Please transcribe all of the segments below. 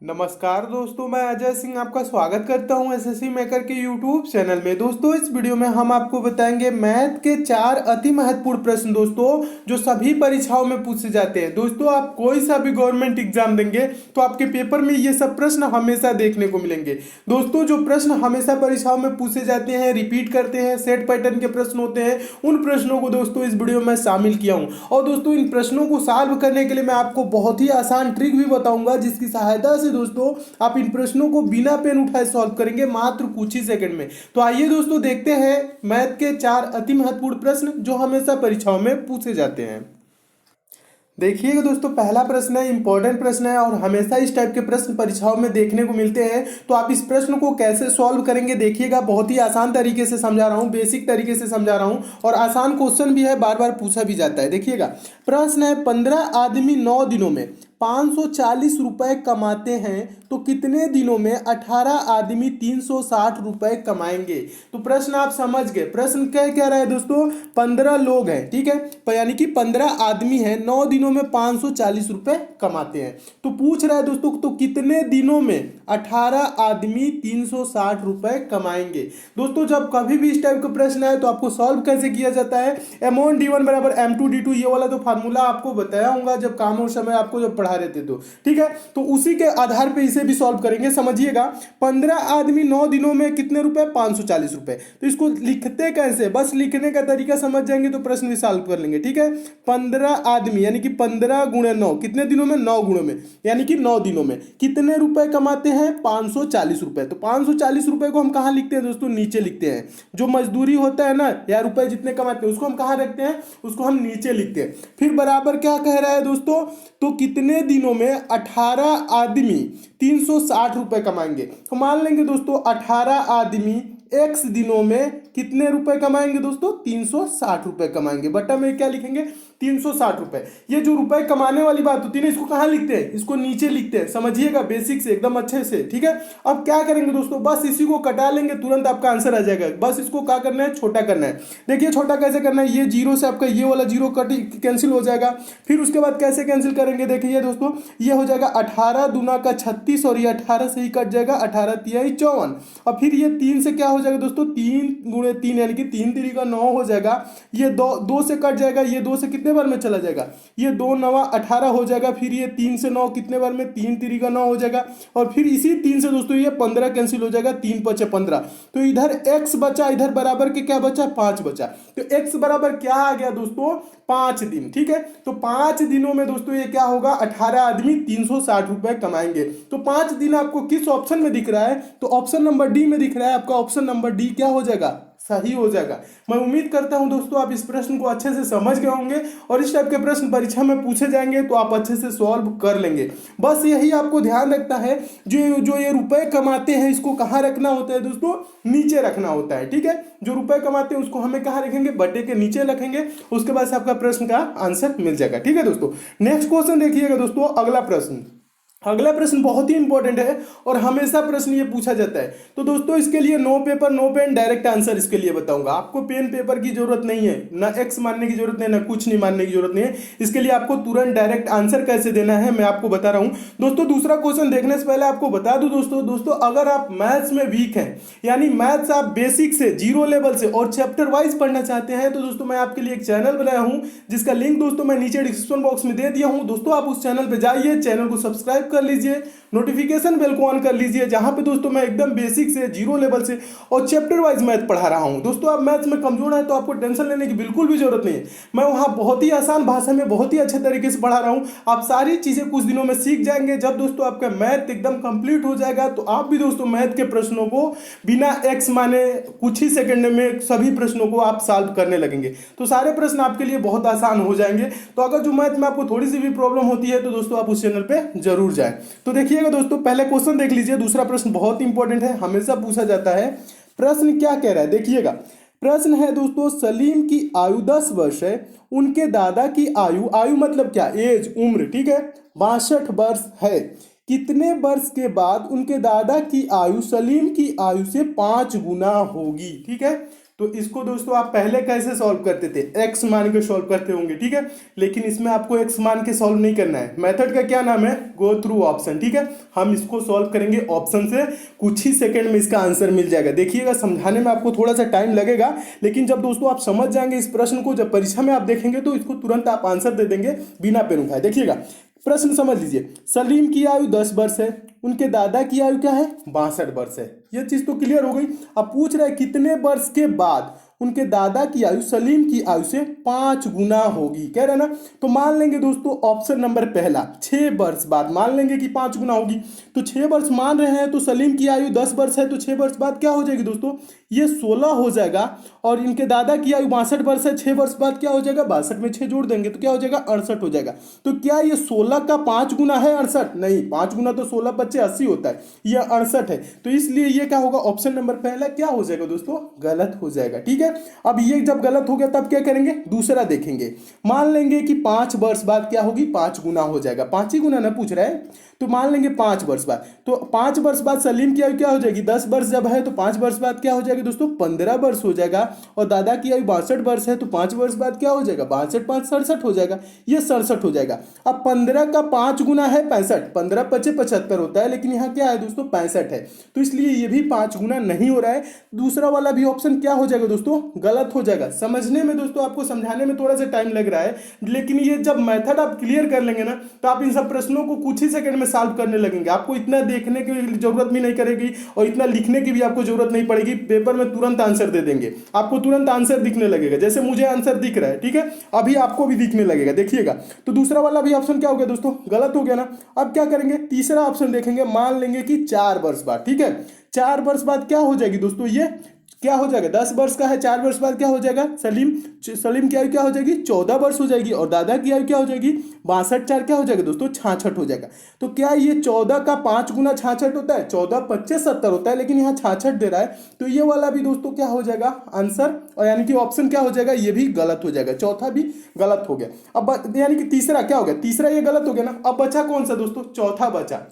नमस्कार दोस्तों, मैं अजय सिंह आपका स्वागत करता हूं एसएससी मेकर के यूट्यूब चैनल में। दोस्तों, इस वीडियो में हम आपको बताएंगे मैथ के 4 अति महत्वपूर्ण प्रश्न दोस्तों, जो सभी परीक्षाओं में पूछे जाते हैं। दोस्तों, आप कोई सा भी गवर्नमेंट एग्जाम देंगे तो आपके पेपर में ये सब प्रश्न हमेशा देखने को मिलेंगे। दोस्तों, जो प्रश्न हमेशा परीक्षाओं में पूछे जाते हैं, रिपीट करते हैं, सेट पैटर्न के प्रश्न होते हैं, उन प्रश्नों को दोस्तों इस वीडियो में शामिल किया हूं। और दोस्तों, इन प्रश्नों को सॉल्व करने के लिए मैं आपको बहुत ही आसान ट्रिक भी बताऊंगा, जिसकी सहायता से दोस्तों आप इन प्रश्नों को बिना पेन उठाए सॉल्व करेंगे मात्र कुछ ही सेकंड में। तो आइए दोस्तों, देखते हैं मैथ के 4 अति महत्वपूर्ण प्रश्न जो हमेशा परीक्षाओं में पूछे जाते हैं। देखिएगा दोस्तों, पहला प्रश्न है, इंपॉर्टेंट प्रश्न है और हमेशा इस टाइप के प्रश्न परीक्षाओं में देखने को मिलते हैं। तो आप इस प्रश्न को कैसे सॉल्व करेंगे देखिएगा। बहुत ही आसान तरीके से समझा रहा हूं, बेसिक तरीके से समझा रहा हूं और आसान क्वेश्चन भी है, बार बार पूछा भी जाता है। देखिएगा, प्रश्न है 15 आदमी 9 दिनों में 540 रुपए कमाते हैं तो कितने दिनों में 18 आदमी 360 रुपए कमाएंगे। तो प्रश्न आप समझ गए। प्रश्न क्या कह रहा है दोस्तों, 15 लोग हैं, ठीक है, यानी कि 15 आदमी हैं, 9 दिनों में 540 रुपए कमाते हैं। तो पूछ रहा है दोस्तों, तो कितने दिनों में 18 आदमी 360 रुपए कमाएंगे। दोस्तों, जब कभी भी इस टाइप का प्रश्न आए तो आपको सॉल्व कैसे किया जाता है। M1D1 बराबर M2D2, ये वाला तो फार्मूला आपको बताया होगा जब काम और समय आपको जब पढ़ा रहे थे तो, ठीक है। तो उसी के आधार पे इसे भी सॉल्व करेंगे। समझिएगा, 15 आदमी 9 दिनों में कितने रुपए, 540 रुपए। तो इसको लिखते कैसे, बस लिखने का तरीका समझ जाएंगे तो प्रश्न भी सॉल्व कर लेंगे, ठीक है। 15 आदमी यानी कि 15 गुणे 9, कितने दिनों में, 9 गुणों में, यानी कि 9 दिनों में कितने रुपए कमाते हैं, 540 रुपए। तो 540 रुपए को हम कहां लिखते हैं दोस्तों, नीचे लिखते हैं। जो मजदूरी होता है ना, या रुपए जितने कमाते हैं उसको हम कहां रखते हैं, उसको हम नीचे लिखते हैं। फिर बराबर क्या कह रहा है दोस्तों, तो कितने दिनों में 18 आदमी 360 रुपए कमाएंगे। तो मान लेंगे दोस्तों 18 आदमी x दिनों में कितने रुपए कमाएंगे दोस्तों, 360 रुपए कमाएंगे। बटा में क्या लिखेंगे, 360 रुपए। ये जो रुपए कमाने वाली बात होती है ना, इसको कहां लिखते हैं, इसको नीचे लिखते हैं। समझिएगा बेसिक से एकदम अच्छे से, ठीक है। अब क्या करेंगे दोस्तों, बस इसी को कटा लेंगे, तुरंत आपका आंसर आ जाएगा। बस इसको क्या करना है, छोटा करना है। देखिए छोटा कैसे करना है, ये जीरो से आपका ये वाला जीरो कट कैंसिल हो जाएगा। फिर उसके बाद कैसे कैंसिल करेंगे, देखिए दोस्तों, ये हो जाएगा 18 दूना का 36 और ये 18 से ही कट जाएगा, 18 तिहाई 54। और फिर ये 3 से क्या हो जाएगा दोस्तों, 3 गुणे 3 यानी कि 3 3 का 9 हो जाएगा। ये 2 से कट जाएगा, ये 2 से कितने बार में चला जाएगा, ये 2 9 18 हो जाएगा। फिर ये 3 से 9 कितने बार में, 3 3 का 9 हो जाएगा। और फिर इसी 3 से दोस्तों ये 15 कैंसिल हो जाएगा, 3 5 15। तो इधर x बचा, इधर बराबर के क्या बचा, 5 बचा। तो x बराबर क्या आ गया दोस्तों, 5 दिन, ठीक है। तो 5 दिनों में दोस्तों ये क्या होगा, 18 आदमी 360 रुपए कमाएंगे। तो 5 दिन आपको किस ऑप्शन में दिख रहा है, तो ऑप्शन नंबर डी में दिख रहा है। आपका ऑप्शन नंबर डी क्या हो जाएगा, सही हो जाएगा। मैं उम्मीद करता हूं दोस्तों आप इस प्रश्न को अच्छे से समझ गए होंगे और इस टाइप के प्रश्न परीक्षा में पूछे जाएंगे तो आप अच्छे से सॉल्व कर लेंगे। बस यही आपको ध्यान रखना है, जो ये रुपए कमाते हैं इसको कहाँ रखना होता है दोस्तों, नीचे रखना होता है, ठीक है। जो रुपए कमाते हैं उसको हमें कहाँ रखेंगे, बटे के नीचे रखेंगे। उसके बाद से आपका प्रश्न का आंसर मिल जाएगा, ठीक है दोस्तों। नेक्स्ट क्वेश्चन देखिएगा दोस्तों, अगला प्रश्न बहुत ही इंपॉर्टेंट है और हमेशा प्रश्न ये पूछा जाता है। तो दोस्तों इसके लिए no paper no pen direct answer इसके लिए बताऊंगा। आपको पेन पेपर की जरूरत नहीं है, ना एक्स मानने की जरूरत नहीं, ना कुछ नहीं मानने की जरूरत नहीं है। इसके लिए आपको तुरंत डायरेक्ट आंसर कैसे देना है मैं आपको बता रहा हूं दोस्तों। दूसरा क्वेश्चन देखने से पहले आपको बता दूं दोस्तों, अगर आप मैथ्स में वीक हैं, यानी मैथ्स आप बेसिक से, जीरो लेवल से और चैप्टर वाइज पढ़ना चाहते हैं, तो दोस्तों मैं आपके लिए एक चैनल बनाया हूं, जिसका लिंक दोस्तों मैं नीचे डिस्क्रिप्शन बॉक्स में दे दिया हूं। दोस्तों आप उस चैनल पर जाइए, चैनल को सब्सक्राइब कर लीजिए, नोटिफिकेशन बेल को ऑन कर लीजिए, जहां पे दोस्तों मैं एकदम बेसिक से, जीरो लेवल से और चैप्टर वाइज मैथ पढ़ा रहा हूं। दोस्तों आप मैथ्स में कमजोर है तो आपको टेंशन लेने की बिल्कुल भी जरूरत नहीं है। मैं वहां बहुत ही आसान भाषा में बहुत ही अच्छे तरीके से पढ़ा रहा हूं। आप सारी चीजें कुछ दिनों में सीख जाएंगे। जब दोस्तों आपका मैथ एकदम कंप्लीट हो जाएगा तो आप भी दोस्तों मैथ के प्रश्नों को बिना एक्स माने कुछ ही सेकंड में सभी प्रश्नों को आप सॉल्व करने लगेंगे। तो सारे प्रश्न आपके लिए बहुत आसान हो जाएंगे। तो अगर जो मैथ में आपको थोड़ी सी भी प्रॉब्लम होती है तो दोस्तों आप उस चैनल पे जरूर जाएं। तो देखिएगा दोस्तों, पहले क्वेश्चन देख लीजिए। दूसरा प्रश्न बहुत इंपॉर्टेंट है, हमेशा पूछा जाता है। प्रश्न क्या कह रहा है देखिएगा। प्रश्न है दोस्तों, सलीम की आयु 10 वर्ष है, उनके दादा की आयु मतलब क्या, एज, उम्र, ठीक है, 62 वर्ष है। कितने वर्ष के बाद उनके दादा की आयु सलीम की आयु से 5 गुना होगी, ठीक है। तो इसको दोस्तों आप पहले कैसे सॉल्व करते थे, एक्स मान के सॉल्व करते होंगे, ठीक है। लेकिन इसमें आपको एक्स मान के सॉल्व नहीं करना है। मेथड का क्या नाम है, गो थ्रू ऑप्शन, ठीक है। हम इसको सॉल्व करेंगे ऑप्शन से, कुछ ही सेकंड में इसका आंसर मिल जाएगा। देखिएगा, समझाने में आपको थोड़ा सा टाइम लगेगा, लेकिन जब दोस्तों आप समझ जाएंगे इस प्रश्न को, जब परीक्षा में आप देखेंगे तो इसको तुरंत आप आंसर दे देंगे बिना पेन उठाए। देखिएगा प्रश्न समझ लीजिए। सलीम की आयु 10 वर्ष है, उनके दादा की आयु क्या है, 62 वर्ष है। यह चीज तो क्लियर हो गई। अब पूछ रहा है कितने वर्ष के बाद उनके दादा की आयु सलीम की आयु से 5 गुना होगी, कह रहे ना। तो मान लेंगे दोस्तों ऑप्शन नंबर पहला, 6 वर्ष बाद मान लेंगे कि 5 गुना होगी। तो 6 वर्ष मान रहे हैं, तो सलीम की आयु 10 वर्ष है, तो 6 वर्ष बाद क्या हो जाएगी दोस्तों, ये 16 हो जाएगा। और इनके दादा की आयु 62 वर्ष है, 6 वर्ष बाद क्या हो जाएगा, 62 में 6 जोड़ देंगे तो क्या हो जाएगा, 68 हो जाएगा। तो क्या ये 16 का 5 गुना है 68? नहीं, 5 गुना तो 16 बच्चे 80 होता है, ये 68 है। तो इसलिए ये क्या होगा, ऑप्शन नंबर पहला क्या हो जाएगा दोस्तों, गलत हो जाएगा, ठीक है। अब ये जब गलत हो गया तब क्या करेंगे, दूसरा देखेंगे। मान लेंगे कि 5 वर्ष बाद क्या होगी, 5 गुना हो जाएगा। 5 ही गुना ना पूछ रहा है, तो मान लेंगे 5 वर्ष बाद। तो 5 वर्ष बाद सलीम की आयु क्या हो जाएगी, 10 वर्ष जब है तो 5 वर्ष बाद क्या हो जाएगी दोस्तों, 15 वर्ष हो जाएगा। और दादा की आयु 62 वर्ष है, तो 5 वर्ष बाद क्या हो जाएगा, 62 5 67 हो जाएगा, ये 67 हो जाएगा। अब 15 का 5 गुना है 65, 15 पचे 75 होता है, लेकिन यहाँ क्या है दोस्तों 65 है, तो इसलिए ये भी 5 गुना नहीं हो रहा है। दूसरा वाला भी ऑप्शन क्या हो जाएगा दोस्तों, गलत हो जाएगा। समझने में दोस्तों, आपको समझाने में थोड़ा सा टाइम लग रहा है, लेकिन ये जब मेथड आप क्लियर कर लेंगे ना, तो आप इन सब प्रश्नों को कुछ ही सेकंड में सॉल्व करने लगेंगे। आपको इतना देखने की जरूरत भी नहीं करेगी और इतना लिखने की भी आपको जरूरत नहीं पड़ेगी। पेपर में तुरंत आंसर दे देंगे, आपको तुरंत आंसर दिखने लगेगा। जैसे मुझे आंसर दिख रहा है, ठीक है, अभी आपको भी दिखने लगेगा, देखिएगा। तो दूसरा वाला भी ऑप्शन क्या हो गया दोस्तों, गलत हो गया ना। अब क्या करेंगे, तीसरा ऑप्शन देखेंगे। मान लेंगे कि 4 वर्ष बाद, ठीक है, 4 वर्ष बाद क्या हो जाएगी दोस्तों, ये क्या हो जाएगा, 10 वर्ष का है, 4 वर्ष बाद क्या हो जाएगा, सलीम की आयु क्या हो जाएगी, 14 वर्ष हो जाएगी। और दादा की आयु क्या हो जाएगी, 62 4 क्या हो जाएगा दोस्तों, 66 हो जाएगा। तो क्या ये 14 का 5 गुना 66 होता है, 14 25 70 होता है, लेकिन यहाँ 66 दे रहा है, तो ये वाला भी दोस्तों क्या हो जाएगा आंसर, और यानी कि ऑप्शन क्या हो जाएगा, ये भी गलत हो जाएगा। चौथा भी गलत हो गया। अब यानी कि तीसरा क्या हो गया, तीसरा ये गलत हो गया ना। अब बचा कौन सा दोस्तों, चौथा बचा।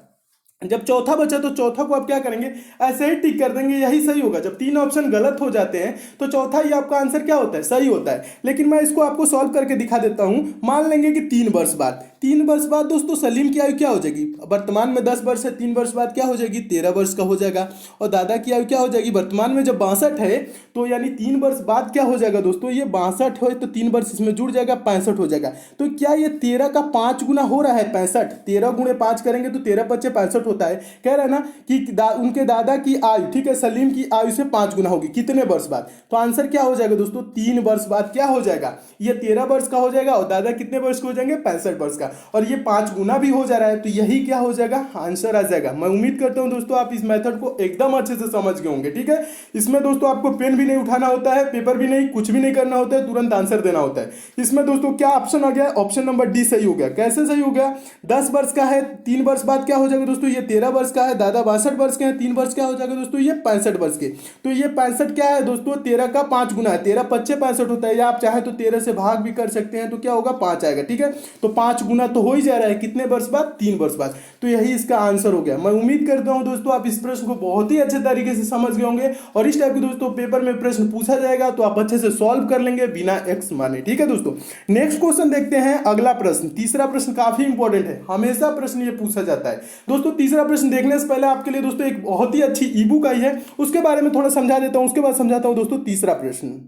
जब चौथा बचा तो चौथा को आप क्या करेंगे, ऐसे ही टिक कर देंगे, यही सही होगा। जब 3 ऑप्शन गलत हो जाते हैं तो चौथा ही आपका आंसर क्या होता है, सही होता है। लेकिन मैं इसको आपको सॉल्व करके दिखा देता हूं। मान लेंगे कि 3 वर्ष बाद, 3 वर्ष बाद दोस्तों सलीम की आयु क्या हो जाएगी, वर्तमान में 10 वर्ष है, 3 वर्ष बाद क्या हो जाएगी, 13 वर्ष का हो जाएगा। और दादा की आयु क्या हो जाएगी, वर्तमान में जब 62 है, तो यानी 3 वर्ष बाद क्या हो जाएगा दोस्तों, ये 62 है, तो 3 वर्ष इसमें जुड़ जाएगा, 65 हो जाएगा। तो क्या ये 13 का 5 गुना हो रहा है, 65, 13 गुणे 5 करेंगे तो 13 पच्चे 65 होता है। कह रहा है ना कि उनके दादा की आयु, ठीक है, सलीम की आयु से 5 गुना होगी, कितने वर्ष बाद। तो आंसर क्या हो जाएगा दोस्तों, 3 वर्ष बाद क्या हो जाएगा, ये 13 वर्ष का हो जाएगा, और दादा कितने वर्ष के हो जाएंगे, 65 वर्ष का, और ये 5 गुना भी हो जा रहा है, तो यही क्या हो जाएगा, आंसर आ जाएगा। मैं उम्मीद करता हूं दोस्तों आप इस मेथड को एकदम अच्छे से समझ गए होंगे, ठीक है। इसमें दोस्तों आपको पेन भी नहीं उठाना होता है, पेपर भी नहीं, कुछ भी नहीं करना होता है, तुरंत आंसर देना होता है। इसमें दोस्तों क्या ऑप्शन आ गया, ऑप्शन नंबर डी सही हो गया। कैसे सही हो गया, 10 वर्ष का है, 3 वर्ष बाद क्या हो जाएगा दोस्तों, ये 13 वर्ष का है, दादा 62 वर्ष के हैं, 3 वर्ष क्या हो जाएगा दोस्तों, ये 65 वर्ष के। तो ये 65 क्या है दोस्तों, 13 का 5 गुना है, 13 पच्चे 65 होता है, या आप चाहे तो 13 से भाग भी कर सकते हैं, तो क्या होगा 5 आएगा, ठीक है। तो 5 गुना तो हो ही जा रहा है, कितने वर्ष बाद, 3 वर्ष बाद। तो यही इसका आंसर हो गया। मैं उम्मीद करता हूं दोस्तों आप इस प्रश्न को बहुत ही अच्छे तरीके से समझ गए होंगे, और इस टाइप के दोस्तों पेपर में प्रश्न पूछा जाएगा तो आप अच्छे से सॉल्व कर लेंगे बिना एक्स माने, ठीक है दोस्तों। नेक्स्ट क्वेश्चन देखते हैं, अगला प्रश्न, तीसरा प्रश्न काफी इंपॉर्टेंट है, हमेशा प्रश्न ये पूछा जाता है दोस्तों। तीसरा प्रश्न देखने से पहले आपके लिए दोस्तों एक बहुत ही अच्छी ई बुक आई है, उसके बारे में थोड़ा समझा देता हूं, उसके बाद समझाता हूं दोस्तों तीसरा प्रश्न।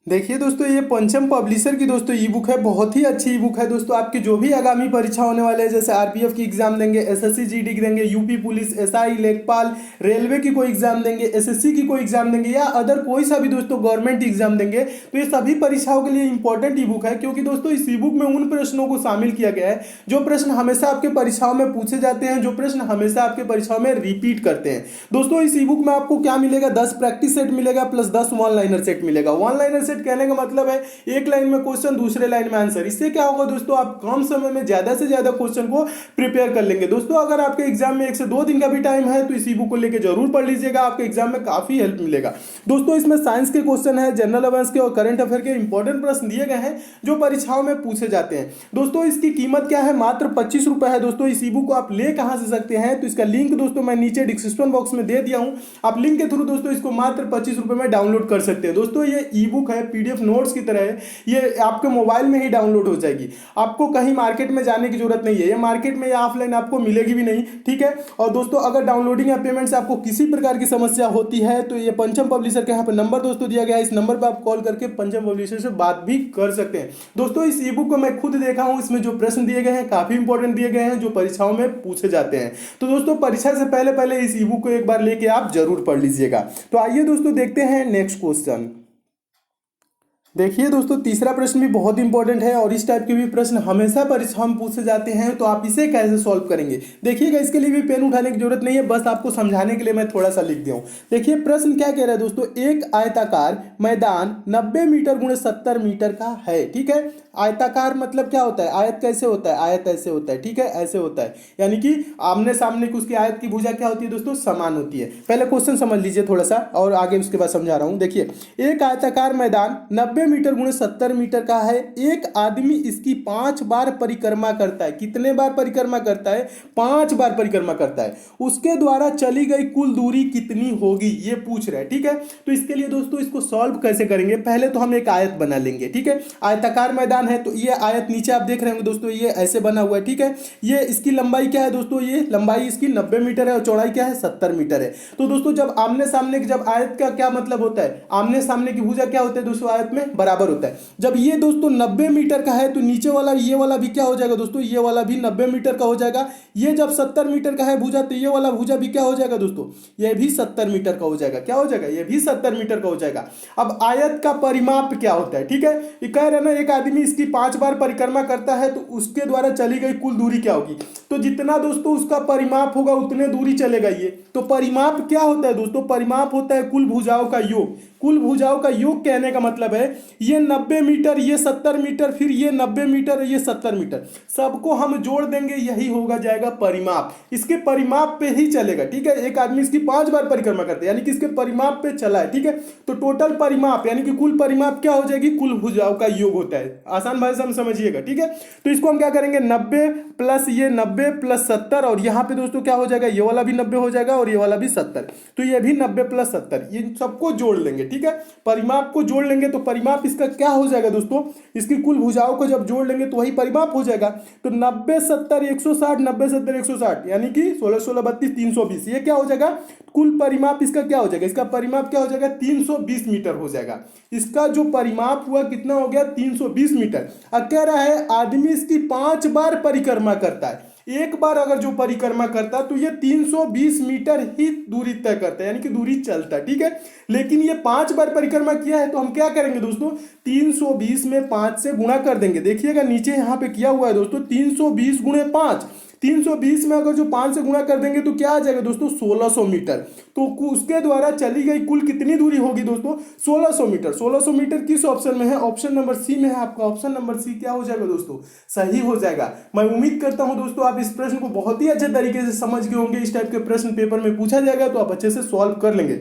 देखिए दोस्तों, ये पंचम पब्लिशर की दोस्तों ई बुक है, बहुत ही अच्छी ई बुक है दोस्तों। आपकी जो भी आगामी परीक्षा होने वाले हैं, जैसे आरपीएफ की एग्जाम देंगे, एसएससी जीडी की देंगे, यूपी पुलिस, एसआई, लेखपाल, रेलवे की कोई एग्जाम देंगे, एसएससी की कोई एग्जाम देंगे, या अदर कोई सा भी दोस्तों गवर्नमेंट एग्जाम देंगे, तो ये सभी परीक्षाओं के लिए इंपॉर्टेंट ई बुक है। क्योंकि दोस्तों इस ई बुक में उन प्रश्नों को शामिल किया गया है जो प्रश्न हमेशा आपके परीक्षाओं में पूछे जाते हैं, जो प्रश्न हमेशा आपके परीक्षाओं में रिपीट करते हैं। दोस्तों इस ई बुक में आपको क्या मिलेगा, 10 प्रैक्टिस सेट मिलेगा प्लस 10 वन लाइनर सेट मिलेगा। वन लाइनर सेट कहने का मतलब है एक लाइन में क्वेश्चन, दूसरे लाइन में आंसर। इससे क्या होगा दोस्तों, आप कम समय में ज्यादा से ज्यादा क्वेश्चन को प्रिपेयर कर लेंगे। दोस्तों अगर आपके एग्जाम में 1 से 2 दिन का भी टाइम है तो इस ई बुक को लेकर जरूर पढ़ लीजिएगा, आपके एग्जाम में काफी हेल्प मिलेगा। दोस्तों इसमें साइंस के क्वेश्चन है, जनरल अवेयर्स के और करंट अफेयर के इंपॉर्टेंट प्रश्न दिए गए हैं जो परीक्षाओं में पूछे जाते हैं। दोस्तों इसकी कीमत क्या है, मात्र 25 रुपए है। दोस्तों इस ई बुक को आप ले कहां से सकते हैं, तो इसका लिंक दोस्तों मैं नीचे डिस्क्रिप्शन बॉक्स में दे दिया हूं, आप लिंक के थ्रू दोस्तों इसको मात्र 25 रुपए में डाउनलोड कर सकते हैं। दोस्तों ये ई बुक है, पीडीएफ नोट्स की तरह है, ये आपके मोबाइल में ही डाउनलोड हो जाएगी, आपको कहीं मार्केट में जाने की जरूरत नहीं है, ये मार्केट में या ऑफलाइन आपको मिलेगी भी नहीं, ठीक है। और दोस्तों अगर डाउनलोडिंग या पेमेंट से आपको किसी प्रकार की समस्या होती है तो ये पंचम पब्लिशर के यहाँ पे नंबर दोस्तों दिया गया है, इस नंबर पर आप कॉल करके पंचम पब्लिशर से बात भी कर सकते हैं। दोस्तों इस ई बुक को मैं खुद देखा हूं, इसमें जो प्रश्न दिए गए हैं काफी इंपॉर्टेंट दिए गए हैं जो परीक्षाओं में पूछे जाते हैं। तो दोस्तों परीक्षा से पहले पहले इस ई बुक को एक बार लेके आप जरूर पढ़ लीजिएगा। तो आइए दोस्तों देखते हैं नेक्स्ट क्वेश्चन। देखिए दोस्तों तीसरा प्रश्न भी बहुत इंपॉर्टेंट है और इस टाइप के भी प्रश्न हमेशा परीक्षाओं में पूछे जाते हैं, तो आप इसे कैसे सॉल्व करेंगे देखिएगा। इसके लिए भी पेन उठाने की जरूरत नहीं है, बस आपको समझाने के लिए मैं थोड़ा सा लिख दिया हूं। देखिए प्रश्न क्या कह रहा है दोस्तों, एक आयताकार मैदान 90 मीटर गुणे 70 मीटर का है, ठीक है। आयताकार मतलब क्या होता है, आयत कैसे होता है, आयत ऐसे होता है, ठीक है, ऐसे होता है, यानी कि आमने सामने की उसकी आयत की भुजा क्या होती है दोस्तों, समान होती है। पहले क्वेश्चन समझ लीजिए थोड़ा सा और आगे उसके बाद समझा रहा हूं। देखिए एक आयताकार मैदान 90 मीटर गुणे 70 मीटर का है, एक आदमी इसकी 5 बार परिक्रमा करता है। कितने बार परिक्रमा करता है, 5 बार परिक्रमा करता है। उसके द्वारा चली गई कुल दूरी कितनी होगी ये पूछ रहा है, ठीक है। तो इसके लिए दोस्तों इसको सॉल्व कैसे करेंगे, पहले तो हम एक आयत बना लेंगे, ठीक है। आयताकार मैदान है तो ये आयत नीचे आप देख रहे होंगे दोस्तों, ये ऐसे बना हुआ है, ठीक है। ये इसकी लंबाई क्या है दोस्तों, ये लंबाई इसकी 90 मीटर है और चौड़ाई क्या है 70 मीटर है। तो दोस्तों जब आमने सामने की, जब आयत का क्या मतलब होता है, आमने सामने की भुजा क्या होता है दोस्तों, आयत में बराबर होता है। जब ये दोस्तों 90 मीटर का है तो नीचे वाला ये वाला भी क्या हो जाएगा दोस्तों, ये वाला भी 90 मीटर का हो जाएगा। ये जब 70 मीटर का है भुजा तो ये वाला भुजा भी क्या हो जाएगा दोस्तों, ये भी 70 मीटर का हो जाएगा। क्या हो जाएगा, ये भी 70 मीटर का हो जाएगा। अब आयत का परिमाप क्या होता है, ठीक है। ये कह रहे हैं ना एक आदमी इसकी 5 बार परिक्रमा करता है तो उसके द्वारा चली गई कुल दूरी क्या होगी, तो जितना दोस्तों उसका परिमाप होगा उतने दूरी चलेगा ये। तो परिमाप क्या होता है दोस्तों, परिमाप होता है कुल भुजाओं का योग। कुल भुजाओं का योग कहने का मतलब है ये 90 मीटर, ये 70 मीटर, फिर ये 90 मीटर, ये 70 मीटर, सबको हम जोड़ देंगे, यही होगा जाएगा परिमाप। इसके परिमाप पे ही चलेगा, ठीक है। एक आदमी इसकी 5 बार परिक्रमा करते हैं यानी कि इसके परिमाप पे चला है, ठीक है। तो टोटल परिमाप यानी कि कुल परिमाप क्या हो जाएगी, कुल भुजाओं का योग होता है। आसान भाषा में समझिएगा, ठीक है। तो इसको हम क्या करेंगे, 90 प्लस ये 90 प्लस 70, और यहाँ पे दोस्तों क्या हो जाएगा, ये वाला भी 90 हो जाएगा और ये वाला भी 70, तो ये भी 90 प्लस 70, ये सबको जोड़ लेंगे, ठीक है। परिमाप को जोड़ लेंगे तो परिमाप इसका क्या हो जाएगा दोस्तों, इसकी कुल भुजाओं को जब जोड़ लेंगे तो वही परिमाप हो जाएगा। तो 90 70 160, 90 70 160 यानी कि 16 16 32 320, ये क्या हो जाएगा, कुल परिमाप इसका क्या हो जाएगा, इसका परिमाप क्या हो जाएगा 320 मीटर हो जाएगा। इसका जो परिमाप हुआ कितना हो गया 320 मीटर। अब कह रहा है आदमी इसकी 5 बार परिक्रमा करता है, एक बार अगर जो परिक्रमा करता है तो ये 320 मीटर ही दूरी तय करता है, यानी कि दूरी चलता है, ठीक है। लेकिन ये 5 बार परिक्रमा किया है तो हम क्या करेंगे दोस्तों, 320 में 5 से गुणा कर देंगे। देखिएगा नीचे यहां पे किया हुआ है दोस्तों 320 गुणे 5, 320 में अगर जो 5 से गुणा कर देंगे तो क्या आ जाएगा दोस्तों 1600 मीटर। तो उसके द्वारा चली गई कुल कितनी दूरी होगी दोस्तों 1600 मीटर। 1600 मीटर किस ऑप्शन में है, ऑप्शन नंबर सी में है आपका। ऑप्शन नंबर सी क्या हो जाएगा दोस्तों, सही हो जाएगा। मैं उम्मीद करता हूं दोस्तों आप इस प्रश्न को बहुत ही अच्छे तरीके से समझ गए होंगे। इस टाइप के प्रश्न पेपर में पूछा जाएगा तो आप अच्छे से सॉल्व कर लेंगे।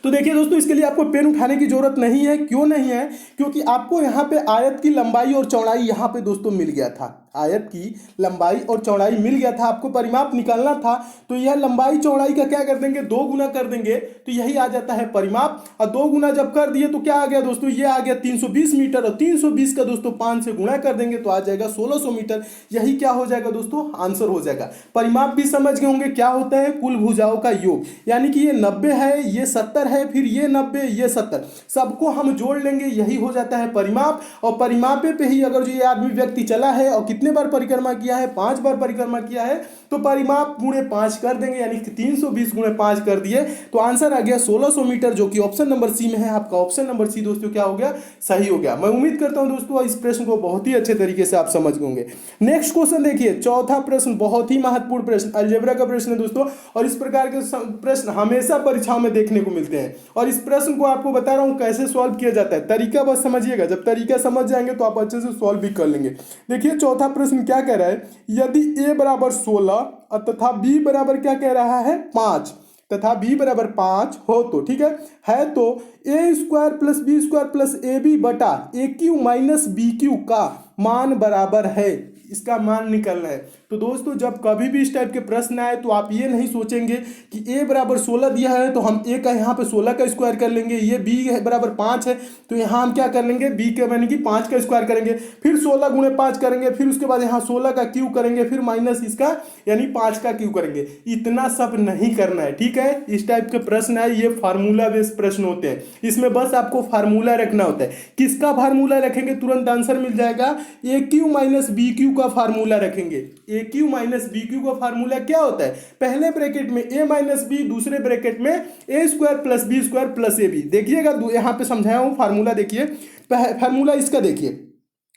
तो देखिए दोस्तों इसके लिए आपको पेन उठाने की जरूरत नहीं है। क्यों नहीं है, क्योंकि आपको यहाँ पे आयत की लंबाई और चौड़ाई यहाँ पे दोस्तों मिल गया था। आयत की लंबाई और चौड़ाई मिल गया था, आपको परिमाप निकालना था। तो यह लंबाई चौड़ाई का क्या कर देंगे, 2 गुना कर देंगे तो यही आ जाता है परिमाप। और 2 गुना जब कर दिए तो क्या आ गया दोस्तों, ये आ गया 320 मीटर, और 320 का दोस्तों 5 से गुणा कर देंगे तो आ जाएगा 1600 मीटर। यही क्या हो जाएगा दोस्तों, आंसर हो जाएगा। परिमाप भी समझ गए होंगे क्या होता है, कुल भुजाओं का योग, यानी कि ये 90 है, ये 70 है, फिर ये 90, ये 70, सबको हम जोड़ लेंगे, यही हो जाता है परिमाप। और परिमापे पे ही अगर जो ये आदमी व्यक्ति चला है और कितने बार परिक्रमा किया है, 5 बार परिक्रमा किया है, तो परिमाप गुणे 5 कर देंगे, यानी कि 320 गुणे 5 कर दिए तो आंसर आ गया 1600 मीटर, जो कि ऑप्शन नंबर सी में है। आपका ऑप्शन नंबर सी दोस्तों क्या हो गया, सही हो गया। मैं उम्मीद करता हूं दोस्तों इस प्रश्न को बहुत ही अच्छे तरीके से आप समझ गए। नेक्स्ट क्वेश्चन देखिए, चौथा प्रश्न बहुत ही महत्वपूर्ण प्रश्न, अलजेब्रा का प्रश्न है दोस्तों, और इस प्रकार के प्रश्न हमेशा परीक्षाओं में देखने को मिलते हैं। और इस प्रश्न को आपको बता रहा हूं कैसे सॉल्व किया जाता है, तरीका बस समझिएगा, जब तरीका समझ जाएंगे तो आप अच्छे से सॉल्व भी कर लेंगे। देखिए चौथा प्रश्न क्या कह रहा है, यदि a बराबर 16 तथा b बराबर क्या कह रहा है 5 तथा b बराबर 5 हो तो ठीक है तो a square plus B square plus A B बटा A Q minus B Q का मान बराबर है, इसका मान निकलना है। तो दोस्तों जब कभी भी इस टाइप के प्रश्न आए तो आप ये नहीं सोचेंगे कि a बराबर 16 दिया है तो हम a का यहाँ पे 16 का स्क्वायर कर लेंगे, ये b बराबर 5 है तो यहाँ हम क्या कर लेंगे b के यानी कि 5 का स्क्वायर करेंगे, फिर 16 गुणे 5 करेंगे, फिर उसके बाद यहाँ 16 का क्यू करेंगे, फिर माइनस इसका यानी 5 का क्यू करेंगे। इतना सब नहीं करना है, ठीक है। इस टाइप के प्रश्न है ये फार्मूला बेस्ड प्रश्न होते हैं, इसमें बस आपको फार्मूला रखना होता है। किसका फार्मूला रखेंगे तुरंत आंसर मिल जाएगा, A Q minus B Q का फार्मूला रखेंगे। A Q minus B Q का फार्मूला क्या होता है, पहले ब्रैकेट में ए माइनस बी, दूसरे ब्रैकेट में A square plus B square plus A B. देखिएगा यहाँ पे समझाया हूँ फार्मूला, देखिए फार्मूला इसका देखिए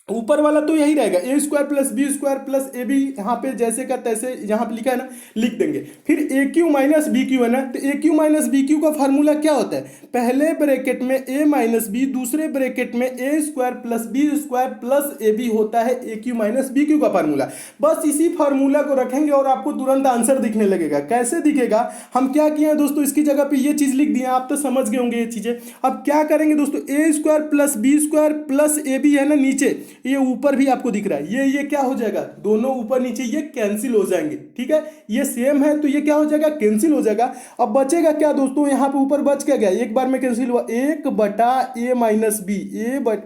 ऊपर वाला तो यही रहेगा, A square plus B square plus A B, यहाँ पे जैसे का तैसे यहाँ पे लिखा है ना लिख देंगे। फिर A Q minus B cube है ना, तो A Q minus B Q का फार्मूला क्या होता है, पहले ब्रैकेट में ए माइनस बी, दूसरे ब्रैकेट में A square plus B square plus A B होता है A Q minus B Q का फार्मूला। बस इसी फार्मूला को रखेंगे और आपको तुरंत आंसर दिखने लगेगा। कैसे दिखेगा, हम क्या किए हैं दोस्तों, इसकी जगह पे ये चीज लिख दी है, आप तो समझ गए होंगे ये चीजें। अब क्या करेंगे दोस्तों, A square plus B square plus A B है ना नीचे, ये ऊपर भी आपको दिख रहा है, ये क्या हो जाएगा, दोनों ऊपर नीचे ये कैंसिल हो जाएंगे, ठीक है। ये सेम है तो ये क्या हो जाएगा, कैंसिल हो जाएगा। अब बचेगा क्या दोस्तों, यहाँ पे ऊपर बच क्या गया, एक बार में कैंसिल हुआ, एक बटा ए माइनस बी,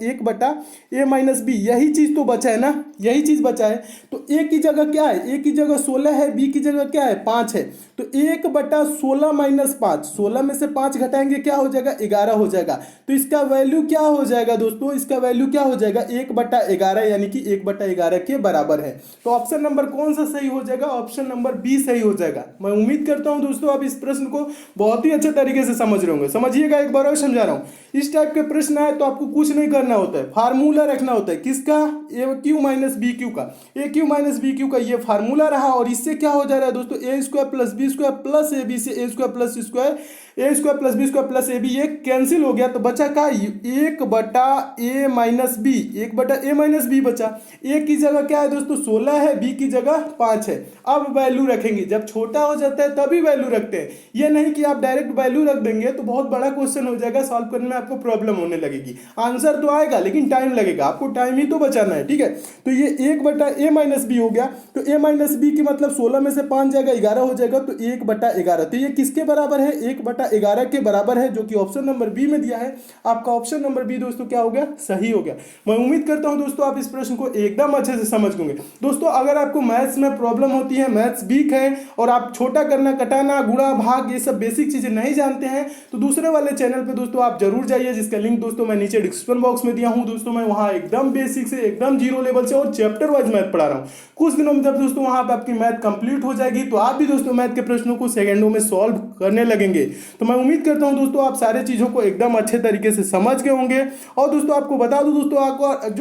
एक बटा ए माइनस बी, यही चीज तो बचा है ना, यही चीज बचा है। तो ए की जगह क्या है, ए की जगह 16 है, बी की जगह क्या है 5 है, तो 1 बटा 16 माइनस 5, 16 में से 5 घटाएंगे क्या हो जाएगा 11 हो जाएगा। तो इसका वैल्यू क्या हो जाएगा दोस्तों, इसका वैल्यू क्या हो जाएगा 1 बटा 11, यानी कि 1 बटा 11 के बराबर है। तो ऑप्शन नंबर कौन सा सही हो जाएगा, ऑप्शन नंबर बी सही हो जाएगा। मैं उम्मीद करता हूं दोस्तों आप इस प्रश्न को बहुत ही अच्छे तरीके से समझ रहे होंगे। समझिएगा, एक बार और समझा रहा हूं, इस टाइप के प्रश्न आए तो आपको कुछ नहीं करना होता है, फार्मूला रखना होता है। किसका, ए क्यू माइनस बी क्यू का, ए क्यू माइनस बी क्यू का ये फार्मूला रहा, और इससे क्या हो जा रहा है दोस्तों, A square plus B square plus A B से A square plus square, A square plus B square plus A B, ये कैंसिल हो गया। तो बचा का 1 बटा ए माइनस बी, 1 बटा ए माइनस बी बचा। ए की जगह क्या है दोस्तों 16 है, बी की जगह 5 है। अब वैल्यू रखेंगे, जब छोटा हो जाता है तभी वैल्यू रखते हैं, ये नहीं कि आप डायरेक्ट वैल्यू रख देंगे तो बहुत बड़ा क्वेश्चन हो जाएगा, सॉल्व करने में आपको प्रॉब्लम होने लगेगी। आंसर तो आएगा लेकिन टाइम लगेगा, आपको टाइम ही तो बचाना है, ठीक है। तो ये 1 बटा ए माइनस बी हो गया, तो ए माइनस बी की मतलब 16 में से 5 जाएगा 11 हो जाएगा, तो 1 बटा 11, तो ये किसके बराबर है 1 बटा 11 के बराबर है, जो कि ऑप्शन नंबर बी में दिया है। आपका ऑप्शन नंबर बी दोस्तों क्या हो गया, सही हो गया। मैं उम्मीद करता हूं दोस्तों आप इस प्रश्न को एकदम अच्छे से समझ गए दोस्तों। अगर आपको मैथ्स में प्रॉब्लम होती है, मैथ्स वीक है और आप छोटा करना, कटाना, गुणा, भाग, ये सब बेसिक चीजें नहीं जानते हैं, तो दूसरे वाले चैनल पे दोस्तों आप जरूर जाइए, जिसका लिंक दोस्तों मैं नीचे डिस्क्रिप्शन बॉक्स में दिया हूं दोस्तों। मैं वहां एकदम बेसिक से एकदम जीरो लेवल से और चैप्टर वाइज मैथ पढ़ा रहा हूं। कुछ दिनों में जब दोस्तों वहां पर आपकी मैथ कंप्लीट हो जाएगी तो आप भी दोस्तों मैथ के प्रश्नों को सेकंडों में सॉल्व करने लगेंगे। तो मैं उम्मीद करता हूं दोस्तों आप सारे चीजों को एकदम अच्छे तरीके से समझ गए होंगे। और दोस्तों आपको बता दूं दोस्तों,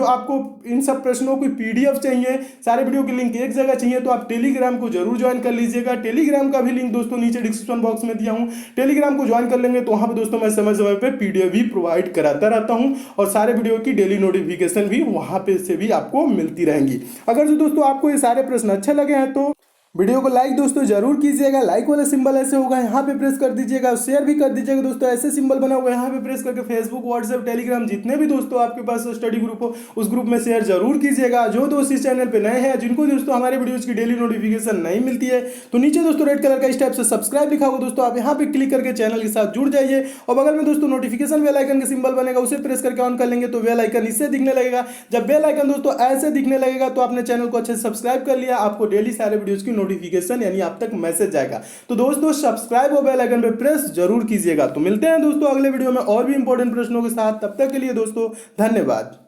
आपको इन सब प्रश्नों की पीडीएफ चाहिए, सारे वीडियो की लिंक एक जगह चाहिए, तो आप टेलीग्राम को जरूर ज्वाइन कर लीजिएगा। टेलीग्राम का भी लिंक दोस्तों नीचे डिस्क्रिप्शन बॉक्स में दिया हूं, टेलीग्राम को ज्वाइन कर लेंगे तो वहां पे दोस्तों मैं समय समय पे पीडीएफ भी प्रोवाइड कराता रहता हूं, और सारे वीडियो की डेली नोटिफिकेशन भी वहां पे से भी आपको मिलती रहेंगी। अगर जो दोस्तों आपको ये सारे प्रश्न अच्छे लगे हैं तो वीडियो को लाइक दोस्तों जरूर कीजिएगा, लाइक वाला सिंबल ऐसे होगा यहाँ पे प्रेस कर दीजिएगा, शेयर भी कर दीजिएगा दोस्तों, ऐसे सिंबल बना हुआ है यहाँ पे प्रेस करके फेसबुक, व्हाट्सएप, टेलीग्राम, जितने भी दोस्तों आपके पास स्टडी ग्रुप हो उस ग्रुप में शेयर जरूर कीजिएगा। जो दोस्त इस चैनल पे नए हैं, जिनको दोस्तों हमारे वीडियोज की डेली नोटिफिकेशन नहीं मिलती है, तो नीचे दोस्तों रेड कलर का इस टाइप से सब्सक्राइब लिखा होगा दोस्तों, आप यहाँ पे क्लिक करके चैनल के साथ जुड़ जाइए, और बगल में दोस्तों नोटिफिकेशन बेल आइकन का सिंबल बनेगा, उसे प्रेस करके ऑन कर लेंगे तो बेल आइकन इससे दिखने लगेगा। जब बेल आइकन दोस्तों ऐसे दिखने लगेगा तो आपने चैनल को अच्छे से सब्सक्राइब कर लिया, आपको डेली सारे वीडियोज की नोटिफिकेशन यानी आप तक मैसेज जाएगा। तो दोस्तों सब्सक्राइब और बेल आइकन पे प्रेस जरूर कीजिएगा। तो मिलते हैं दोस्तों अगले वीडियो में और भी इंपॉर्टेंट प्रश्नों के साथ, तब तक के लिए दोस्तों धन्यवाद।